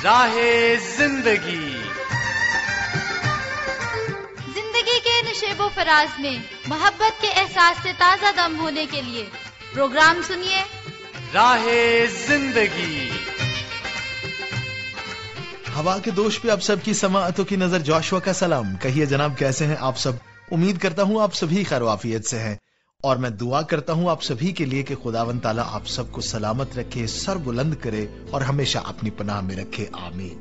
راہ زندگی کے نشیب و فراز میں محبت کے احساس سے تازہ دم ہونے کے لیے پروگرام سنیے راہ زندگی۔ ہوا کے دوش پہ آپ سب کی سماعتوں کی نظر جوشوا کا سلام۔ کہیے جناب کیسے ہیں آپ سب؟ امید کرتا ہوں آپ سبھی خیر و عافیت سے ہیں، اور میں دعا کرتا ہوں آپ سبھی کے لیے کہ خداوند تعالیٰ آپ سب کو سلامت رکھے، سر بلند کرے اور ہمیشہ اپنی پناہ میں رکھے، آمین۔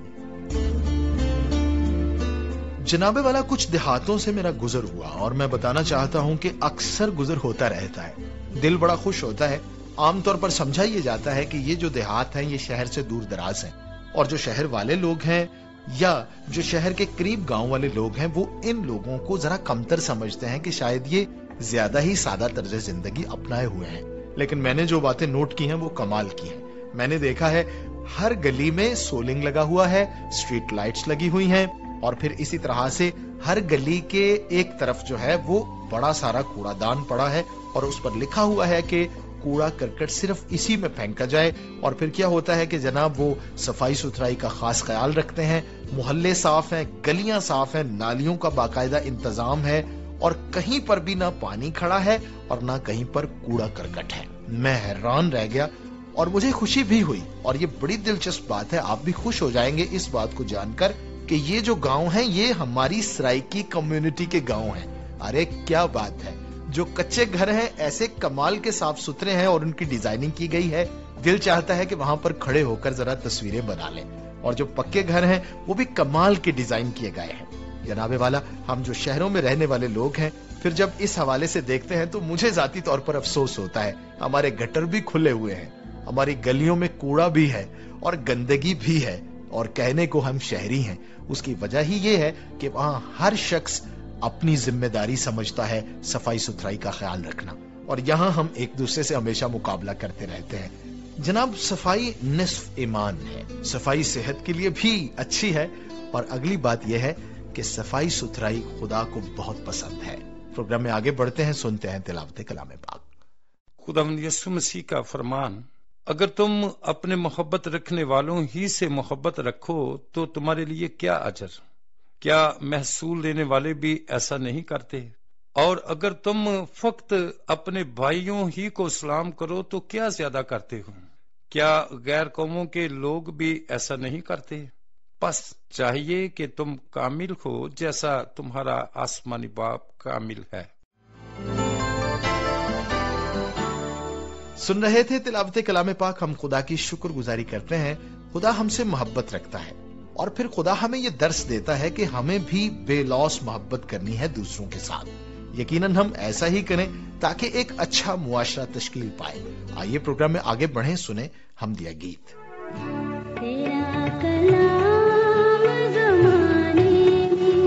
جناب والا، کچھ دیہاتوں سے میرا گزر ہوا اور میں بتانا چاہتا ہوں کہ اکثر گزر ہوتا رہتا ہے، دل بڑا خوش ہوتا ہے۔ عام طور پر سمجھا یہ جاتا ہے کہ یہ جو دیہات ہیں یہ شہر سے دور دراز ہیں، اور جو شہر والے لوگ ہیں یا جو شہر کے قریب گاؤں والے لوگ ہیں وہ ان لوگوں کو ذرا کمتر سمجھتے ہیں کہ شاید یہ زیادہ ہی سادہ طرز زندگی اپنائے ہوئے ہیں۔ لیکن میں نے جو باتیں نوٹ کی ہیں وہ کمال کی ہیں۔ میں نے دیکھا ہے ہر گلی میں سولنگ لگا ہوا ہے، اسٹریٹ لائٹس لگی ہوئی ہیں، اور پھر اسی طرح سے ہر گلی کے ایک طرف جو ہے وہ بڑا سارا کوڑا دان پڑا ہے، اور اس پر لکھا ہوا ہے کہ کوڑا کرکٹ صرف اسی میں پھینکا جائے۔ اور پھر کیا ہوتا ہے کہ جناب وہ صفائی ستھرائی کا خاص خیال رکھتے ہیں، محلے صاف ہیں، گلیاں صاف ہیں، نالیوں کا باقاعدہ انتظام ہے، اور کہیں پر بھی نہ پانی کھڑا ہے اور نہ کہیں پر کوڑا کرکٹ ہے۔ میں حیران رہ گیا اور مجھے خوشی بھی ہوئی، اور یہ بڑی دلچسپ بات ہے، آپ بھی خوش ہو جائیں گے اس بات کو جان کر کہ یہ جو گاؤں ہیں یہ ہماری سرائکی کمیونٹی کے گاؤں ہیں۔ ارے کیا بات ہے! جو کچے گھر ہیں ایسے کمال کے صاف ستھرے ہیں اور ان کی ڈیزائننگ کی گئی ہے، دل چاہتا ہے کہ وہاں پر کھڑے ہو کر ذرا تصویریں بنا لیں۔ اور جو پکے گھر ہیں وہ بھی کمال کے ڈیزائن کیے گئے ہیں۔ جناب والا، ہم جو شہروں میں رہنے والے لوگ ہیں پھر جب اس حوالے سے دیکھتے ہیں تو مجھے ذاتی طور پر افسوس ہوتا ہے۔ ہمارے گٹر بھی کھلے ہوئے ہیں، ہماری گلیوں میں کوڑا بھی ہے اور گندگی بھی ہے، اور کہنے کو ہم شہری ہیں، اس کی وجہ ہی یہ ہے کہ وہاں ہر شخص اپنی ذمہ داری سمجھتا ہے صفائی ستھرائی کا خیال رکھنا، اور یہاں ہم ایک دوسرے سے ہمیشہ مقابلہ کرتے رہتے ہیں۔ جناب، صفائی نصف ایمان ہے، صفائی صحت کے لیے بھی اچھی ہے، اور اگلی بات یہ ہے کہ صفائی ستھرائی خدا کو بہت پسند ہے۔ پروگرام میں آگے بڑھتے ہیں، سنتے ہیں تلاوت کلام پاک۔ خداوند یسوع مسیح کا فرمان، اگر تم اپنے محبت رکھنے والوں ہی سے محبت رکھو تو تمہارے لیے کیا اجر؟ کیا محصول دینے والے بھی ایسا نہیں کرتے؟ اور اگر تم فقط اپنے بھائیوں ہی کو سلام کرو تو کیا زیادہ کرتے ہو؟ کیا غیر قوموں کے لوگ بھی ایسا نہیں کرتے؟ پس چاہیے کہ تم کامل ہو جیسا تمہارا آسمانی باپ کامل ہے۔ سن رہے تھے تلاوت کلام پاک۔ ہم خدا کی شکر گزاری کرتے ہیں، خدا ہم سے محبت رکھتا ہے، اور پھر خدا ہمیں یہ درس دیتا ہے کہ ہمیں بھی بے لوث محبت کرنی ہے دوسروں کے ساتھ۔ یقیناً ہم ایسا ہی کریں تاکہ ایک اچھا معاشرہ تشکیل پائے۔ آئیے پروگرام میں آگے بڑھیں، سنیں حمدیہ گیت۔ تیرا کلام زمانے میں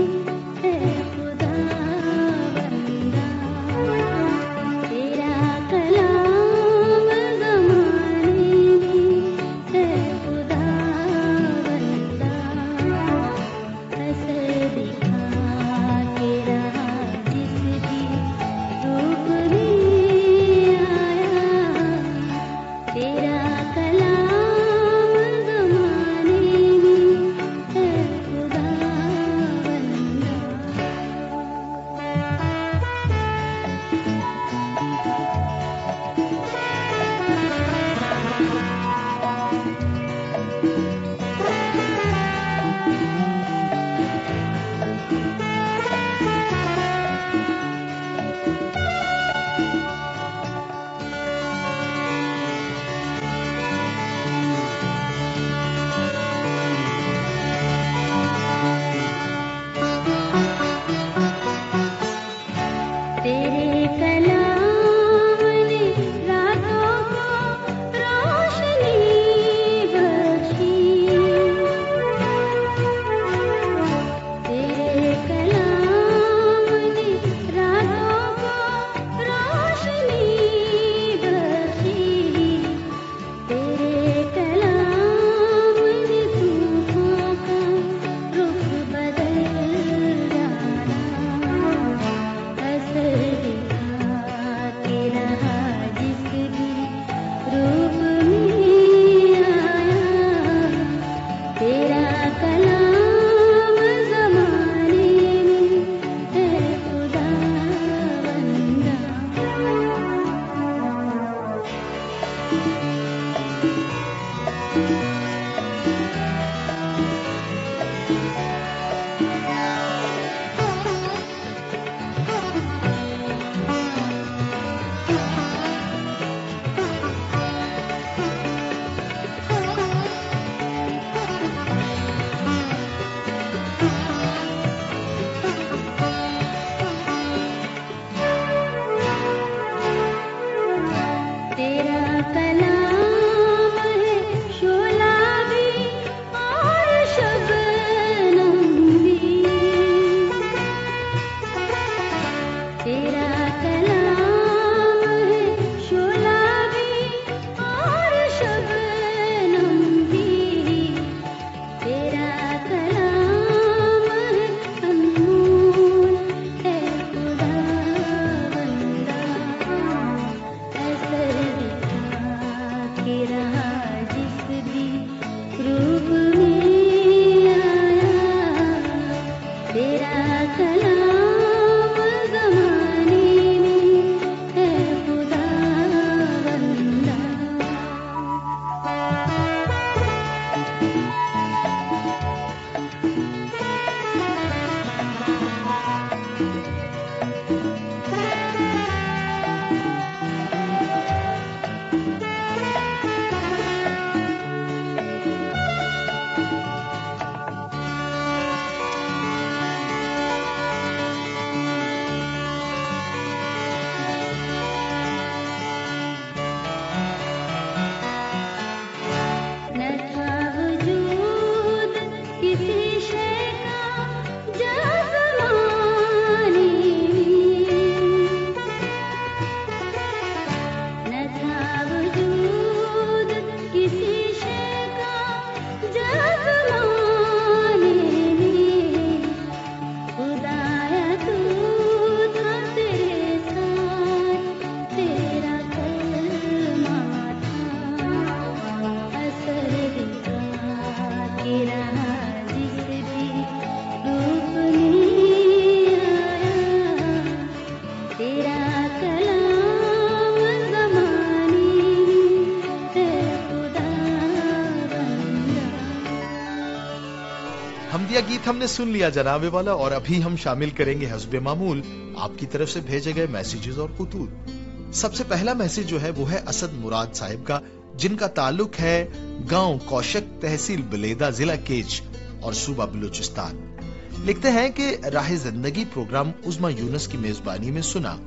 हमदिया गीत हमने सुन लिया जनाबे वाला, और अभी हम शामिल करेंगे हस्बे मामूल आपकी तरफ से भेजे गए मैसेजेस और खुतूत। सबसे पहला मैसेज जो है वो है असद मुराद साहिब का, जिनका ताल्लुक है गांव कौशक, तहसील बलेदा, जिला केच और सूबा बलूचिस्तान। लिखते हैं कि राह जिंदगी प्रोग्राम उस्मा यूनुस की मेजबानी में सुना।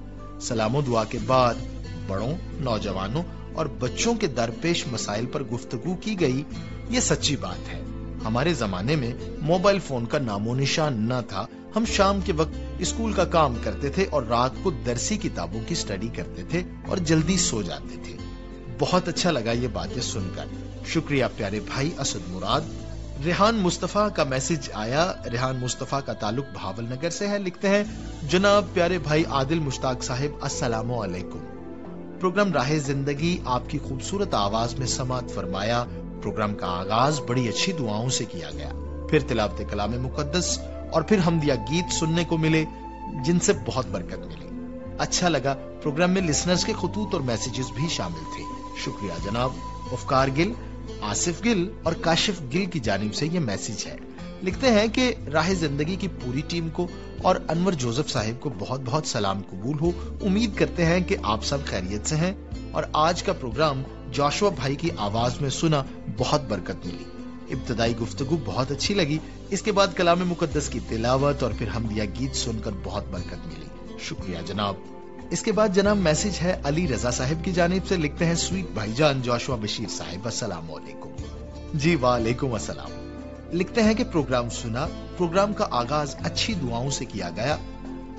सलामो दुआ के बाद बड़ों, नौजवानों और बच्चों के दरपेश मसाइल पर गुफ्तगू की गई। ये सच्ची बात है। हमारे जमाने में मोबाइल फोन का नामो निशान न था। हम शाम के वक्त स्कूल का काम करते थे और रात को दरसी किताबों की स्टडी करते थे और जल्दी सो जाते थे। बहुत अच्छा लगा ये बातें सुनकर। शुक्रिया प्यारे भाई असद मुराद। रेहान मुस्तफा का मैसेज आया। रेहान मुस्तफा का ताल्लुक भावल नगर से है। लिखते हैं जनाब प्यारे भाई आदिल मुश्ताक साहिब, अस्सलामु अलैकुम। प्रोग्राम राह जिंदगी आपकी खूबसूरत आवाज में समात फरमाया। प्रोग्राम का आगाज बड़ी अच्छी दुआओं से किया गया, फिर तिलावत कलाम मुकद्दस और फिर हमदिया गीत सुनने को मिले जिनसे बहुत बरकत मिली। अच्छा लगा। प्रोग्राम में लिसनर्स के खुतूत और मैसेजेस भी शामिल थे। शुक्रिया जनाब। उफकार गिल, आसिफ गिल और काशिफ गिल की जानिब से ये मैसेज है। लिखते हैं कि राह जिंदगी की पूरी टीम को और अनवर जोसेफ साहिब को बहुत बहुत सलाम कबूल हो। उम्मीद करते हैं कि आप सब खैरियत से हैं और आज का प्रोग्राम जोशुआ भाई की आवाज में सुना, बहुत बरकत मिली। इब्तदाई गुफ्तगू बहुत अच्छी लगी। इसके बाद कलाम मुकद्दस की तिलावत और फिर हमदिया गीत सुनकर बहुत बरकत मिली। शुक्रिया जनाब। इसके बाद जनाब मैसेज है अली रजा साहिब की जानिब से। लिखते हैं स्वीट भाईजान जोशुआ बशीर साहिब, अस्सलाम वालेकुम। जी वालेकुम अस्सलाम। लिखते हैं कि प्रोग्राम सुना। प्रोग्राम का आगाज अच्छी दुआओं से किया गया।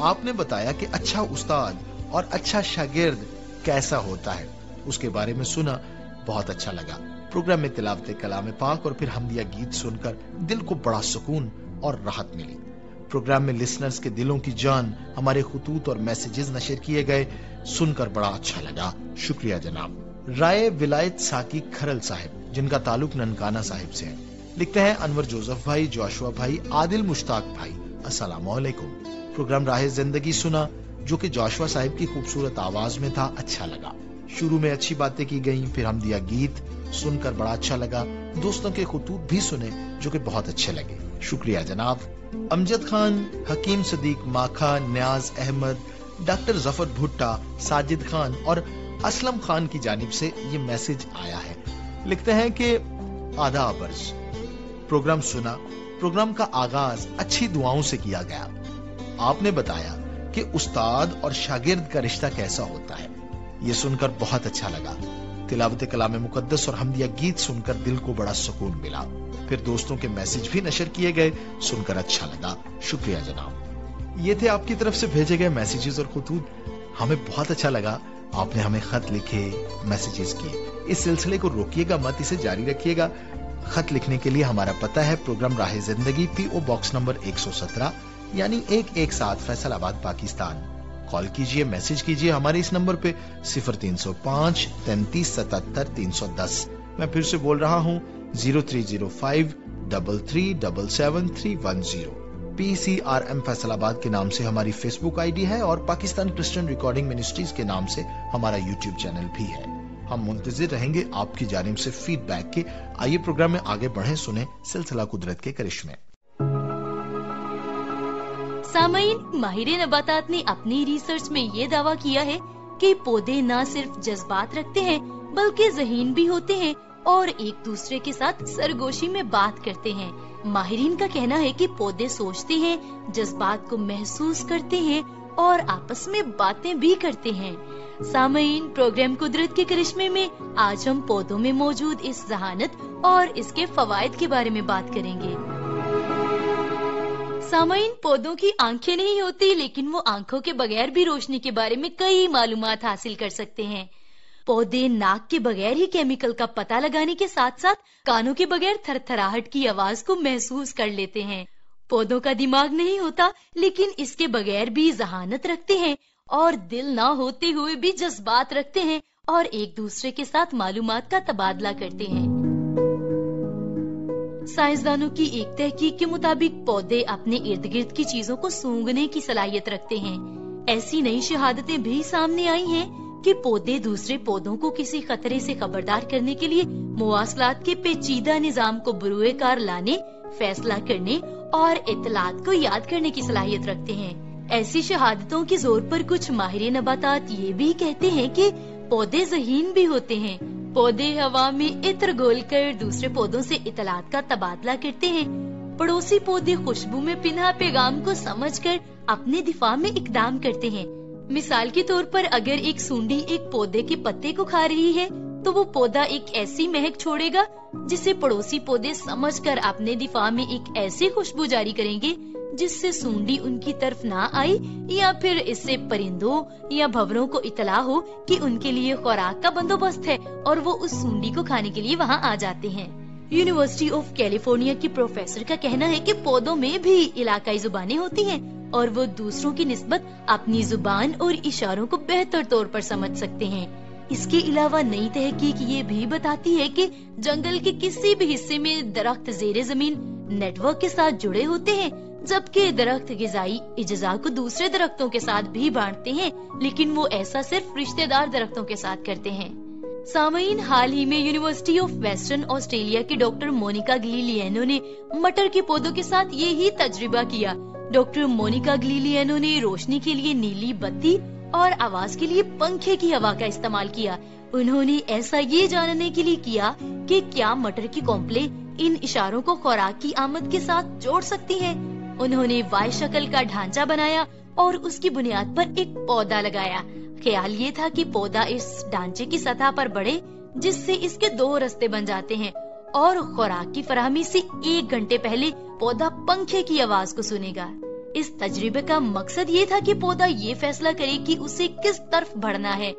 आपने बताया कि अच्छा उस्ताद और अच्छा शागिर्द कैसा होता है, उसके बारे में सुना, बहुत अच्छा लगा। प्रोग्राम में तिलावत कलाम पाक और फिर हमदिया गीत सुनकर दिल को बड़ा सुकून और राहत मिली। प्रोग्राम में लिसनर्स के दिलों की जान हमारे खुतूत और मैसेजेस नशर किए गए, सुनकर बड़ा अच्छा लगा। शुक्रिया जनाब। राय विलायत साकी खरल साहिब, जिनका ताल्लुक ननकाना साहिब से है। लिखते हैं अनवर जोसेफ भाई, जोशुआ भाई, आदिल मुश्ताक भाई, अस्सलामु अलैकुम। प्रोग्राम राह जिंदगी सुना जो कि जोशुआ साहिब की खूबसूरत आवाज में था, अच्छा लगा। शुरू में अच्छी बातें की गई, फिर हमदिया गीत सुनकर बड़ा अच्छा लगा। दोस्तों के खुतूत भी सुने जो कि बहुत अच्छे लगे। शुक्रिया जनाब। अमजद खान, हकीम सदीक माखा, न्याज अहमद, डॉक्टर जफर भुट्टा, साजिद खान और असलम खान की जानिब से ये मैसेज आया है। लिखते हैं कि आदाब अर्ज। प्रोग्राम सुना। प्रोग्राम का आगाज अच्छी दुआओं से किया गया। आपने बताया कि उस्ताद और शागिर्द का रिश्ता कैसा होता है, ये सुनकर बहुत अच्छा लगा। तिलावत कलाम मुकद्दस और हमदिया गीत सुनकर दिल को बड़ा सुकून मिला। फिर दोस्तों के मैसेज भी नशर किए गए, सुनकर अच्छा लगा। शुक्रिया जनाब। ये थे आपकी तरफ से भेजे गए मैसेजेस और खुतूत। हमें बहुत अच्छा लगा। आपने हमें खत लिखे, मैसेजेस किए। इस सिलसिले को रोकिएगा मत, इसे जारी रखिएगा। खत लिखने के लिए हमारा पता है प्रोग्राम राह जिंदगी, PO बॉक्स नंबर 117 यानी 117 फैसलाबाद पाकिस्तान। कॉल कीजिए, मैसेज कीजिए हमारे इस नंबर पे 0305 33 77 310। मैं फिर से बोल रहा हूँ 0305 3377 310। PCRM फैसलाबाद के नाम से हमारी फेसबुक आईडी है और पाकिस्तान क्रिश्चियन रिकॉर्डिंग मिनिस्ट्रीज के नाम से हमारा यूट्यूब चैनल भी है। हम मुंतजिर रहेंगे आपकी जानिब से फीडबैक के। आइए प्रोग्राम में आगे बढ़ें, सुने सिलसिला कुदरत के करिश्मे। सामईन, माहिर नबातात ने अपनी रिसर्च में ये दावा किया है कि पौधे न सिर्फ जज्बात रखते हैं बल्कि ज़हीन भी होते हैं और एक दूसरे के साथ सरगोशी में बात करते हैं। माहिरीन का कहना है कि पौधे सोचते हैं, जज्बात को महसूस करते हैं और आपस में बातें भी करते हैं। सामईन, प्रोग्राम कुदरत के करिश्मे में आज हम पौधों में मौजूद इस जहानत और इसके फवायद के बारे में बात करेंगे। सामईन, पौधों की आंखें नहीं होती, लेकिन वो आंखों के बगैर भी रोशनी के बारे में कई मालूमात हासिल कर सकते हैं। पौधे नाक के बगैर ही केमिकल का पता लगाने के साथ साथ कानों के बगैर थरथराहट की आवाज को महसूस कर लेते हैं। पौधों का दिमाग नहीं होता, लेकिन इसके बगैर भी जहानत रखते हैं और दिल ना होते हुए भी जज्बात रखते हैं और एक दूसरे के साथ मालूमात का तबादला करते हैं। साइंसदानों की एक तहकीक के मुताबिक पौधे अपने इर्द गिर्द की चीजों को सूंघने की सलाहियत रखते हैं। ऐसी नई शहादतें भी सामने आई हैं कि पौधे दूसरे पौधों को किसी खतरे से खबरदार करने के लिए मुवासलात के पेचीदा निजाम को बरूए कार लाने फैसला करने और इत्तलात को याद करने की सलाहियत रखते हैं। ऐसी शहादतों के जोर पर कुछ माहिर नबातात ये भी कहते हैं कि पौधे ज़हीन भी होते हैं। पौधे हवा में इत्र घोल कर दूसरे पौधों से इत्तलात का तबादला करते हैं। पड़ोसी पौधे खुशबू में पिन्हा पैगाम को समझकर अपने दिफा में इकदाम करते हैं। मिसाल के तौर पर अगर एक सूंडी एक पौधे के पत्ते को खा रही है तो वो पौधा एक ऐसी महक छोड़ेगा जिसे पड़ोसी पौधे समझकर अपने दिफा में एक ऐसी खुशबू जारी करेंगे जिससे सूंडी उनकी तरफ ना आई, या फिर इससे परिंदों या भंवरों को इतला हो कि उनके लिए खुराक का बंदोबस्त है और वो उस सूंडी को खाने के लिए वहाँ आ जाते हैं। यूनिवर्सिटी ऑफ कैलिफोर्निया की प्रोफेसर का कहना है कि पौधों में भी इलाकाई जुबानें होती हैं और वो दूसरों की निस्बत अपनी जुबान और इशारों को बेहतर तौर पर समझ सकते हैं। इसके अलावा नई तहकीक ये भी बताती है कि जंगल के किसी भी हिस्से में दरख्त ज़ेरे ज़मीन नेटवर्क के साथ जुड़े होते हैं, जबकि दरख्त ग़िज़ाई इज्ज़ा को दूसरे दरख्तों के साथ भी बांटते हैं, लेकिन वो ऐसा सिर्फ रिश्तेदार दरख्तों के साथ करते हैं। सामईन, हाल ही में यूनिवर्सिटी ऑफ वेस्टर्न ऑस्ट्रेलिया की डॉक्टर मोनिका ग्लिलियानो ने मटर के पौधों के साथ ये ही तजुर्बा किया। डॉक्टर मोनिका ग्लिलियानो ने रोशनी के लिए नीली बत्ती और आवाज के लिए पंखे की हवा का इस्तेमाल किया। उन्होंने ऐसा ये जानने के लिए किया कि क्या मटर की कॉम्प्ले इन इशारों को खुराक की आमद के साथ जोड़ सकती है। उन्होंने वाई शक्ल का ढांचा बनाया और उसकी बुनियाद पर एक पौधा लगाया। ख्याल ये था कि पौधा इस ढांचे की सतह पर बढ़े जिससे इसके दो रास्ते बन जाते हैं और खुराक की फराहमी से 1 घंटे पहले पौधा पंखे की आवाज को सुनेगा। इस तजर्बे का मकसद ये था कि पौधा ये फैसला करे कि उसे किस तरफ बढ़ना है।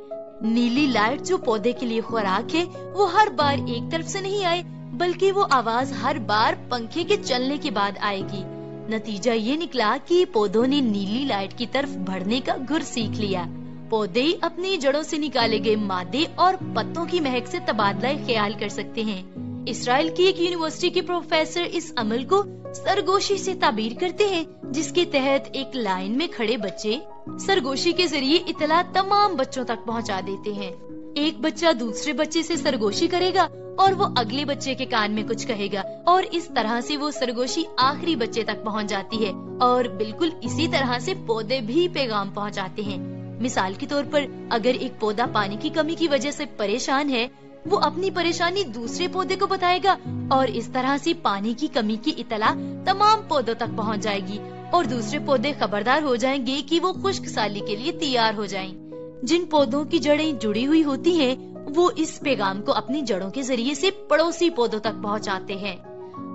नीली लाइट जो पौधे के लिए खुराक है वो हर बार एक तरफ से नहीं आए, बल्कि वो आवाज हर बार पंखे के चलने के बाद आएगी। नतीजा ये निकला कि पौधों ने नीली लाइट की तरफ बढ़ने का गुर सीख लिया। पौधे अपनी जड़ों से निकाले गए मादे और पत्तों की महक से तबादला ख्याल कर सकते हैं। इसराइल की एक यूनिवर्सिटी के प्रोफेसर इस अमल को सरगोशी से ताबीर करते हैं, जिसके तहत एक लाइन में खड़े बच्चे सरगोशी के जरिए इतला तमाम बच्चों तक पहुंचा देते हैं। एक बच्चा दूसरे बच्चे से सरगोशी करेगा और वो अगले बच्चे के कान में कुछ कहेगा और इस तरह से वो सरगोशी आखिरी बच्चे तक पहुंच जाती है। और बिल्कुल इसी तरह से पौधे भी पैगाम पहुंचाते हैं। मिसाल के तौर पर अगर एक पौधा पानी की कमी की वजह से परेशान है, वो अपनी परेशानी दूसरे पौधे को बताएगा और इस तरह से पानी की कमी की इतला तमाम पौधों तक पहुंच जाएगी और दूसरे पौधे खबरदार हो जाएंगे कि वो खुश्क साली के लिए तैयार हो जाएं। जिन पौधों की जड़ें जुड़ी हुई होती हैं, वो इस पैगाम को अपनी जड़ों के जरिए से पड़ोसी पौधों तक पहुंचाते हैं।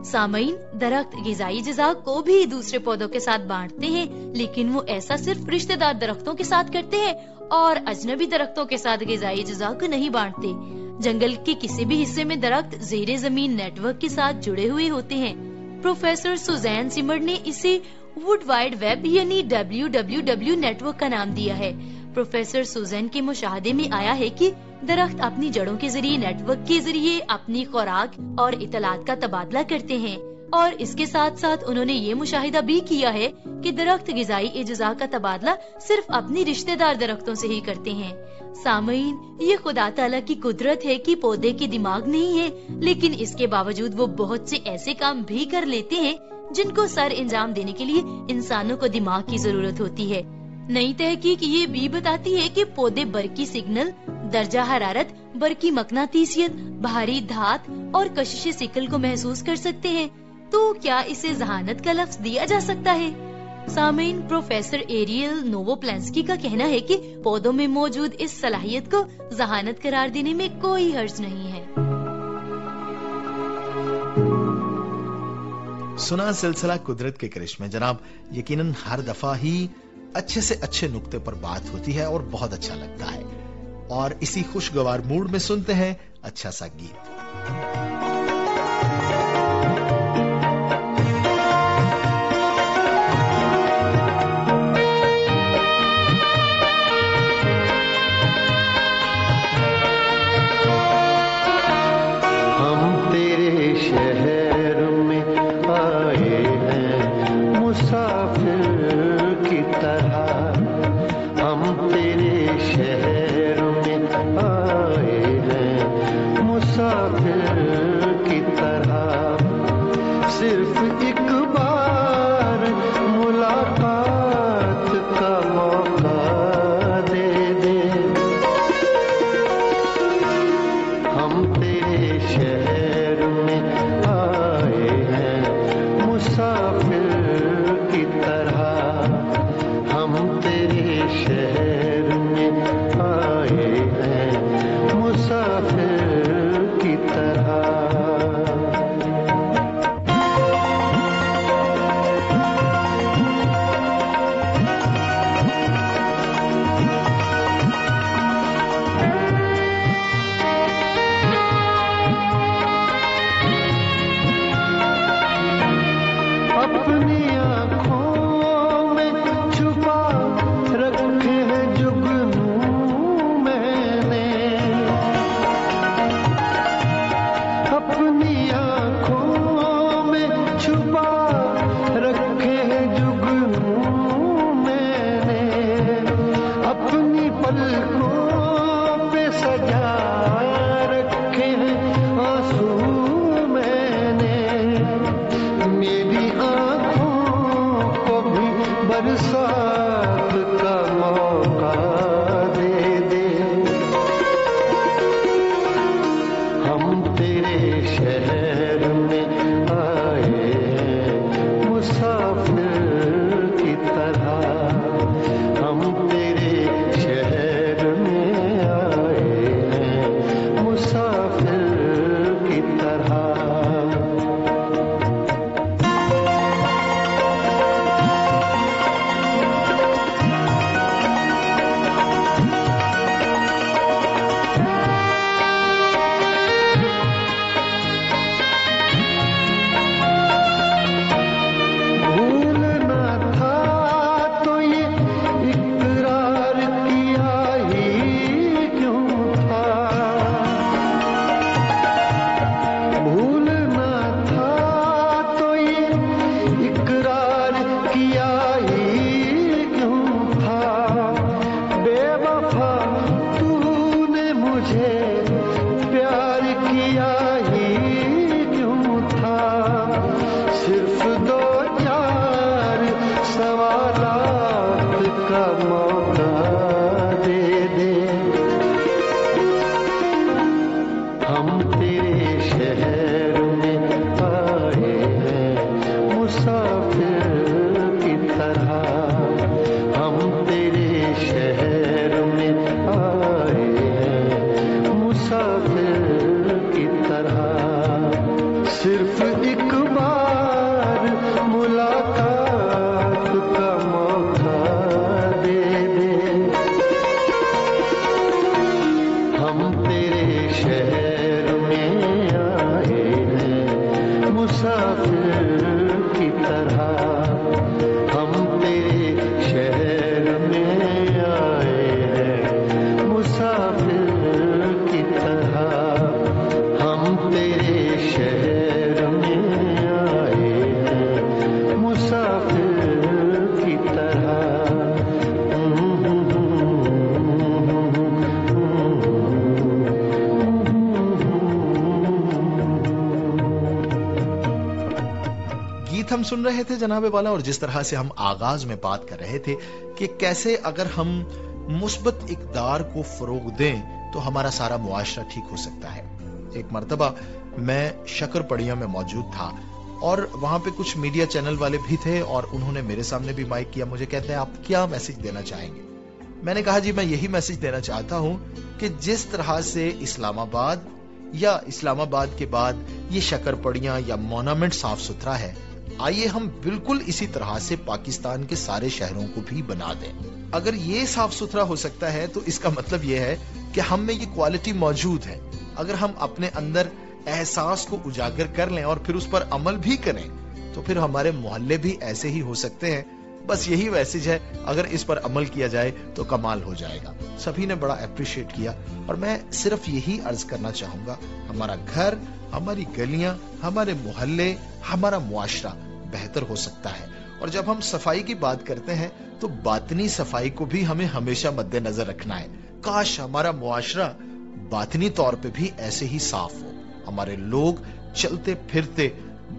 सामईन, दरख्त ग़िज़ाई अज्जा को भी दूसरे पौधों के साथ बांटते हैं, लेकिन वो ऐसा सिर्फ रिश्तेदार दरख्तों के साथ करते हैं और अजनबी दरख्तों के साथ ग़िज़ाई अज्जा को नहीं बांटते। जंगल के किसी भी हिस्से में दरख्त ज़ेरे ज़मीन नेटवर्क के साथ जुड़े हुए होते हैं। प्रोफेसर सुजैन सिमर ने इसे वुड वाइड वेब यानी WWW नेटवर्क का नाम दिया है। प्रोफेसर सुजैन के मुशाहदे में आया है कि दरख्त अपनी जड़ों के जरिए नेटवर्क के जरिए अपनी खुराक और इतलात का तबादला करते हैं और इसके साथ साथ उन्होंने ये मुशाहिदा भी किया है कि दरख्त ग़िज़ाई अज्जा का तबादला सिर्फ अपनी रिश्तेदार दरख्तों से ही करते हैं। सामईन, ये खुदा ताला की कुदरत है कि पौधे के दिमाग नहीं है, लेकिन इसके बावजूद वो बहुत से ऐसे काम भी कर लेते हैं जिनको सर अंजाम देने के लिए इंसानों को दिमाग की जरूरत होती है। नई तहकीक ये भी बताती है कि पौधे बरकी सिग्नल, दर्जा हरारत, बरकी मकनातीसियत, भारी धात और कशिश सिकल को महसूस कर सकते हैं। तो क्या इसे जहानत का लफ्ज दिया जा सकता है? सामईन, प्रोफेसर एरियल नोवोप्लांस्की का कहना है कि पौधों में मौजूद इस सलाहियत को जहानत करार देने में कोई हर्ज नहीं है। सुना सिलसिला कुदरत के करिश्मे। जनाब, यकीनन हर दफा ही अच्छे से अच्छे नुक्ते पर बात होती है और बहुत अच्छा लगता है। और इसी खुशगवार मूड में सुनते हैं अच्छा सा गीत। हम तेरे शहर में आए हैं मुसाफिर की तरह, हम तेरे शहर में आए हैं मुसाफिर की तरह, सिर्फ गीत हम सुन रहे थे जनाबे वाला, और जिस तरह से हम आगाज में बात कर रहे थे कि कैसे अगर हम मुस्बत इक़दार को फरोग दें तो हमारा सारा मुआशरा ठीक हो सकता है। एक मर्तबा मैं शक्करपड़िया में मौजूद था और वहां पे कुछ मीडिया चैनल वाले भी थे और उन्होंने मेरे सामने भी माइक किया। मुझे कहते हैं, आप क्या मैसेज देना चाहेंगे? मैंने कहा, जी मैं यही मैसेज देना चाहता हूं कि जिस तरह से इस्लामाबाद या इस्लामाबाद के बाद ये शक्करपड़ियां या मोनामेंट साफ सुथरा है, आइए हम बिल्कुल इसी तरह से पाकिस्तान के सारे शहरों को भी बना दें। अगर ये साफ सुथरा हो सकता है तो इसका मतलब ये है कि हम में ये क्वालिटी मौजूद है। अगर हम अपने अंदर एहसास को उजागर कर लें और फिर उस पर अमल भी करें तो फिर हमारे मोहल्ले भी ऐसे ही हो सकते हैं। बस यही मैसेज है, अगर इस पर अमल किया जाए तो कमाल हो जाएगा। सभी ने बड़ा अप्रिशिएट किया और मैं सिर्फ यही अर्ज करना चाहूंगा, हमारा घर, हमारी गलियां, हमारे मोहल्ले, हमारा मुआशरा बेहतर हो सकता है। और जब हम सफाई की बात करते हैं तो बातनी सफाई को भी हमें हमेशा मद्देनजर रखना है। काश हमारा मुआशरा बातनी तौर पे भी ऐसे ही साफ हो, हमारे लोग चलते फिरते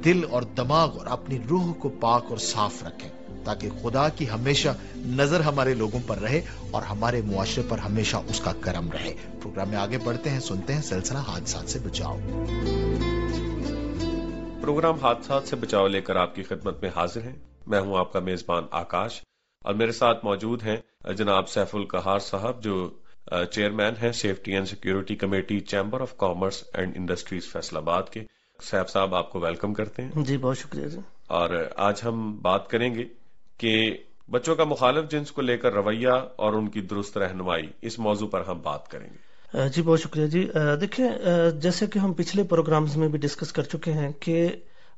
दिल और दिमाग और अपनी रूह को पाक और साफ रखें ताकि खुदा की हमेशा नजर हमारे लोगों पर रहे और हमारे मुआशरे पर हमेशा उसका करम रहे। प्रोग्राम में आगे बढ़ते हैं, सुनते हैं सिलसिला हादसात से बचाओ। प्रोग्राम हादसात से बचाव लेकर आपकी खिदमत में हाजिर हैं। मैं हूं आपका मेजबान आकाश और मेरे साथ मौजूद हैं जनाब सैफुल कहार साहब, जो चेयरमैन हैं safety and security committee chamber of commerce and industries Faisalabad के। सैफ साहब, आपको वेलकम करते हैं। जी, बहुत शुक्रिया जी। और आज हम बात करेंगे कि बच्चों का मुखालिफ जिन्स को लेकर रवैया और उनकी दुरुस्त रहनुमाई, इस मौजू पर हम बात करेंगे। जी, बहुत शुक्रिया जी। देखिए, जैसे कि हम पिछले प्रोग्राम्स में भी डिस्कस कर चुके हैं कि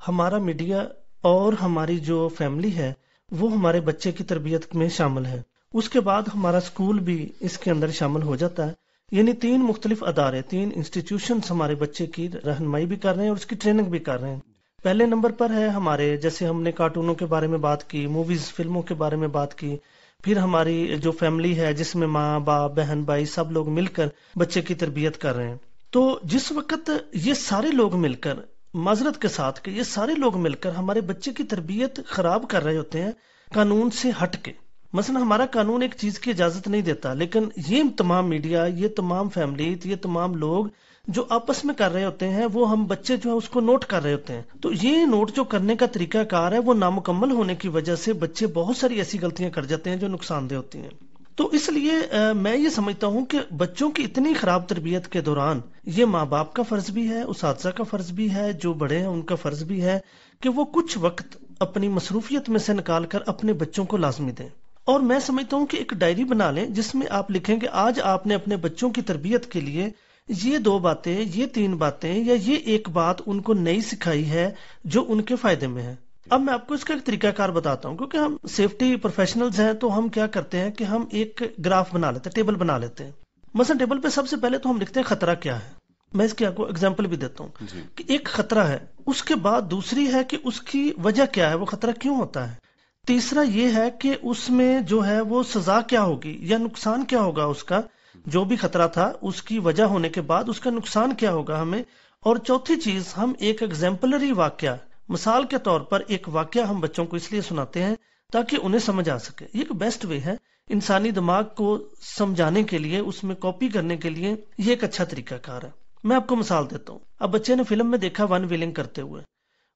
हमारा मीडिया और हमारी जो फैमिली है वो हमारे बच्चे की तरबियत में शामिल है। उसके बाद हमारा स्कूल भी इसके अंदर शामिल हो जाता है। यानी 3 मुख्तलिफ अदारे, 3 इंस्टीट्यूशंस हमारे बच्चे की रहनुमाई भी कर रहे हैं और उसकी ट्रेनिंग भी कर रहे हैं। पहले नंबर पर है हमारे, जैसे हमने कार्टूनों के बारे में बात की, मूवीज फिल्मों के बारे में बात की, फिर हमारी जो फैमिली है जिसमें माँ बाप बहन भाई सब लोग मिलकर बच्चे की तरबियत कर रहे हैं। तो जिस वक्त ये सारे लोग मिलकर, माजरत के साथ कि ये सारे लोग मिलकर हमारे बच्चे की तरबियत खराब कर रहे होते हैं कानून से हट के, मसलन हमारा कानून एक चीज की इजाजत नहीं देता, लेकिन ये तमाम मीडिया, ये तमाम फैमिली, ये तमाम लोग जो आपस में कर रहे होते हैं वो हम बच्चे जो है उसको नोट कर रहे होते हैं। तो ये नोट जो करने का तरीका कार है वो नामुकम्मल होने की वजह से बच्चे बहुत सारी ऐसी गलतियां कर जाते हैं जो नुकसानदेह होती हैं। तो इसलिए मैं ये समझता हूं कि बच्चों की इतनी खराब तरबियत के दौरान ये माँ बाप का फर्ज भी है, उसातिज़ा का फर्ज भी है, जो बड़े हैं उनका फर्ज भी है कि वो कुछ वक्त अपनी मसरूफियत में से निकाल कर अपने बच्चों को लाजमी दें। और मैं समझता हूं कि एक डायरी बना लें जिसमें आप लिखें कि आज आपने अपने बच्चों की तरबियत के लिए ये 2 बातें, ये 3 बातें या ये एक बात उनको नई सिखाई है जो उनके फायदे में है। अब मैं आपको इसका एक तरीकाकार बताता हूँ, क्योंकि हम सेफ्टी प्रोफेशनल्स हैं तो हम क्या करते हैं कि हम एक ग्राफ बना लेते हैं, टेबल बना लेते हैं। मसलन टेबल पे सबसे पहले तो हम लिखते हैं खतरा क्या है। मैं इसकी आपको एग्जांपल भी देता हूँ कि एक खतरा है, उसके बाद दूसरी है कि उसकी वजह क्या है, वो खतरा क्यों होता है। तीसरा ये है कि उसमें जो है वो सजा क्या होगी या नुकसान क्या होगा, उसका जो भी खतरा था उसकी वजह होने के बाद उसका नुकसान क्या होगा हमें। और चौथी चीज, हम एक एग्जाम्पलरी वाक्या, मिसाल के तौर पर एक वाक्या हम बच्चों को इसलिए सुनाते हैं ताकि उन्हें समझ आ सके। ये एक बेस्ट वे है इंसानी दिमाग को समझाने के लिए, उसमें कॉपी करने के लिए ये एक अच्छा तरीकाकार है। मैं आपको मिसाल देता हूँ। अब बच्चे ने फिल्म में देखा वन व्हीलिंग करते हुए,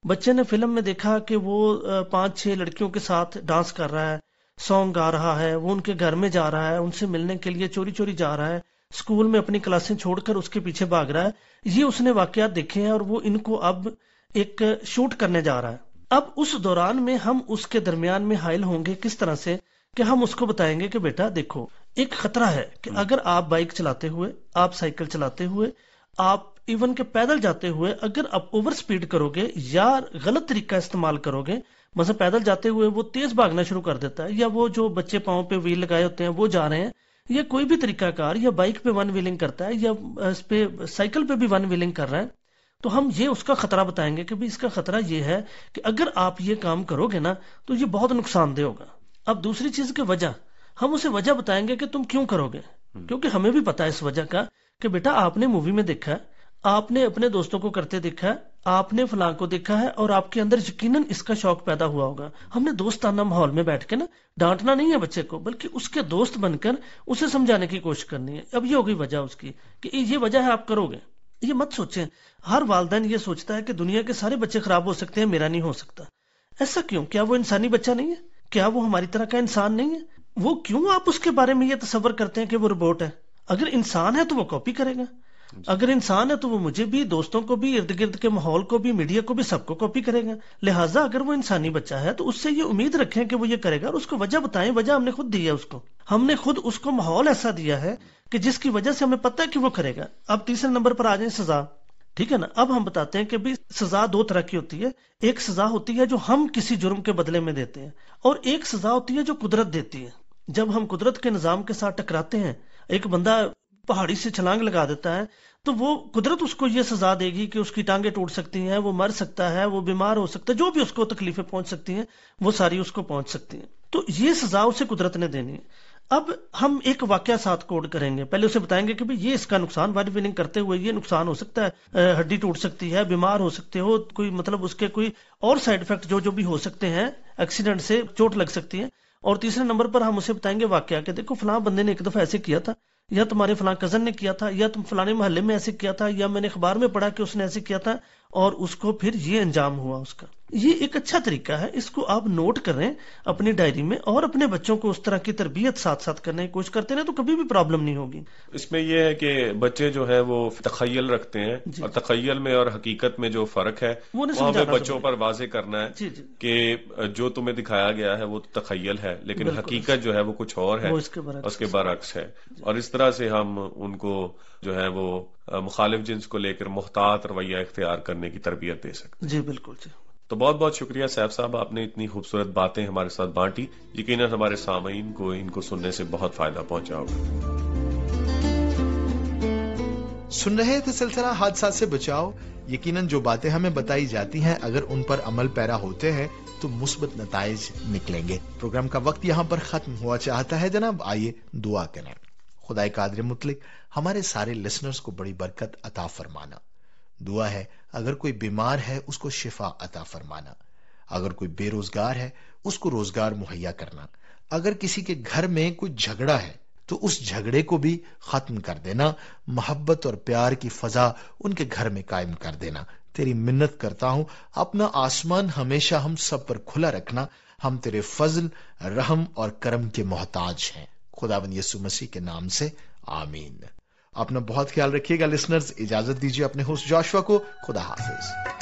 बच्चे ने फिल्म में देखा कि वो 5-6 लड़कियों के साथ डांस कर रहा है, सॉन्ग गा रहा है, वो उनके घर में जा रहा है, उनसे मिलने के लिए चोरी चोरी जा रहा है, स्कूल में अपनी क्लासें छोड़कर उसके पीछे भाग रहा है। ये उसने वाकयात देखे हैं और वो इनको अब एक शूट करने जा रहा है। अब उस दौरान में हम उसके दरमियान में हाइल होंगे किस तरह से कि हम उसको बताएंगे कि बेटा देखो, एक खतरा है कि अगर आप बाइक चलाते हुए, आप साइकिल चलाते हुए, आप इवन के पैदल जाते हुए अगर आप ओवर स्पीड करोगे या गलत तरीका इस्तेमाल करोगे, मतलब पैदल जाते हुए वो तेज भागना शुरू कर देता है, या वो जो बच्चे पाँव पे व्हील लगाए होते हैं वो जा रहे हैं, या कोई भी तरीकाकार, या बाइक पे वन व्हीलिंग करता है, या इस पे साइकिल पे भी वन व्हीलिंग कर रहा है, तो हम ये उसका खतरा बताएंगे कि भाई इसका खतरा ये है कि अगर आप ये काम करोगे ना तो ये बहुत नुकसानदेह होगा। अब दूसरी चीज की वजह, हम उसे वजह बताएंगे कि तुम क्यों करोगे, क्योंकि हमें भी पता है इस वजह का कि बेटा आपने मूवी में देखा है, आपने अपने दोस्तों को करते देखा है, آپ نے فلاں کو دیکھا ہے اور آپ کے اندر یقیناً اس کا شوق پیدا ہوا ہوگا. ہم نے دوستانہ ماحول میں بیٹھ کے نا ڈانٹنا نہیں ہے بچے کو، بلکہ اس کے دوست بن کر اسے سمجھانے کی کوشش کرنی ہے. اب یہ ہوگی وجہ اس کی کہ یہ وجہ ہے آپ کرو گے. یہ مت سوچیں. ہر والدین یہ سوچتا ہے کہ دنیا کے سارے بچے خراب ہو سکتے ہیں، میرا نہیں ہو سکتا. ایسا کیوں؟ کیا وہ انسانی بچہ نہیں ہے؟ کیا وہ ہماری طرح کا انسان نہیں ہے؟ وہ کیوں آپ اس کے بارے میں یہ تصور کرتے ہیں کہ وہ روبوٹ ہے؟ اگر انسان ہے تو وہ کاپی کرے گا. اگر انسان ہے تو وہ مجھے بھی، دوستوں کو بھی، ارد گرد کے ماحول کو بھی، میڈیا کو بھی، سب کو کاپی کرے گا. لہٰذا اگر وہ انسانی بچہ ہے تو اس سے یہ امید رکھیں کہ وہ یہ کرے گا، اور اس کو وجہ بتائیں. وجہ ہم نے خود دی ہے اس کو. ہم نے خود اس کو ماحول ایسا دیا ہے کہ جس کی وجہ سے ہمیں پتہ ہے کہ وہ کرے گا. اب تیسرے نمبر پر آ جائیں سزا. ٹھیک ہے نا. اب ہم بتاتے ہیں کہ بھی سزا دو طرح کی ہوتی ہے. ایک سزا ہوتی ہے جو ہم کسی جرم کے بدلے میں دیتے ہیں، اور ایک سزا ہوتی ہے جو قدرت دیتی ہے. جب ہم قدرت کے نظام کے ساتھ ٹکراتے ہیں، ایک بندہ پہاڑی سے چھلانگ لگا دیتا ہے تو وہ قدرت اس کو یہ سزا دے گی کہ اس کی ٹانگیں ٹوٹ سکتی ہیں، وہ مر سکتا ہے، وہ بیمار ہو سکتا ہے، جو بھی اس کو تکلیفیں پہنچ سکتی ہیں وہ ساری اس کو پہنچ سکتی ہیں. تو یہ سزا اسے قدرت نے دینی ہے. اب ہم ایک واقعہ ساتھ کوڈ کریں گے. پہلے اسے بتائیں گے کہ بھی یہ اس کا نقصان، وائر ویلنگ کرتے ہوئے یہ نقصان ہو سکتا ہے، ہڈی ٹوٹ سکتی ہے، بیمار ہو سکتے ہو، کوئی مطلب اس کے کوئی اور سائیڈ افیکٹ جو بھی ہو سکتے ہیں، ایکسیڈنٹ سے چوٹ لگ سکتی ہے. اور تیسرے نمبر پر ہم اسے بتائیں گے واقعہ کہ دیکھو فلاں بندے نے ایک دفعہ ایسے کیا تھا، یا تمہارے فلاں کزن نے کیا تھا، یا تم فلانے محلے میں ایسے کیا تھا، یا میں نے اخبار میں پڑھا کہ اس نے ایسے کیا تھا اور اس کو پھر یہ انجام ہوا اس کا. یہ ایک اچھا طریقہ ہے. اس کو آپ نوٹ کریں اپنی ڈائری میں، اور اپنے بچوں کو اس طرح کی تربیت ساتھ ساتھ کرنے کی کوشش کرتے ہیں تو کبھی بھی پرابلم نہیں ہوگی. اس میں یہ ہے کہ بچے جو ہے وہ تخیل رکھتے ہیں، اور تخیل میں اور حقیقت میں جو فرق ہے وہ ہمیں بچوں پر واضح کرنا ہے کہ جو تمہیں دکھایا گیا ہے وہ تخیل ہے، لیکن حقیقت جو ہے وہ کچھ اور ہے، اس کے برعکس ہے. اور اس طرح سے ہم ان کو جو ہے وہ مخالف جنس کو لے کر محتاط رویہ اختیار کرنے کی تربیت دے سکتے. جی بالکل. جی تو بہت بہت شکریہ سیف صاحب، آپ نے اتنی خوبصورت باتیں ہمارے ساتھ بانٹی. یقیناً ہمارے سامعین کو ان کو سننے سے بہت فائدہ پہنچا ہوگا. سن رہے تھے سلسلہ حادثات سے بچاؤ. یقیناً جو باتیں ہمیں بتائی جاتی ہیں اگر ان پر عمل پیرا ہوتے ہیں تو مثبت نتائج نکلیں گے. پروگرام کا وقت یہاں پر ختم ہوا چاہتا ہے جناب. آئیے دعا کریں. خدائے قادر مطلق ہمارے سارے لسنرز کو بڑی برکت عطا فرمانا. دعا ہے اگر کوئی بیمار ہے اس کو شفا عطا فرمانا، اگر کوئی بے روزگار ہے اس کو روزگار مہیا کرنا، اگر کسی کے گھر میں کوئی جھگڑا ہے تو اس جھگڑے کو بھی ختم کر دینا، محبت اور پیار کی فضا ان کے گھر میں قائم کر دینا. تیری منت کرتا ہوں اپنا آسمان ہمیشہ ہم سب پر کھلا رکھنا. ہم تیرے فضل، رحم اور کرم کے محتاج ہیں. خداوند یسوع مسیح کے نام سے آمین. اپنا بہت خیال رکھیے گا لسنرز. اجازت دیجیے اپنے ہوسٹ جاشوا کو. خدا حافظ.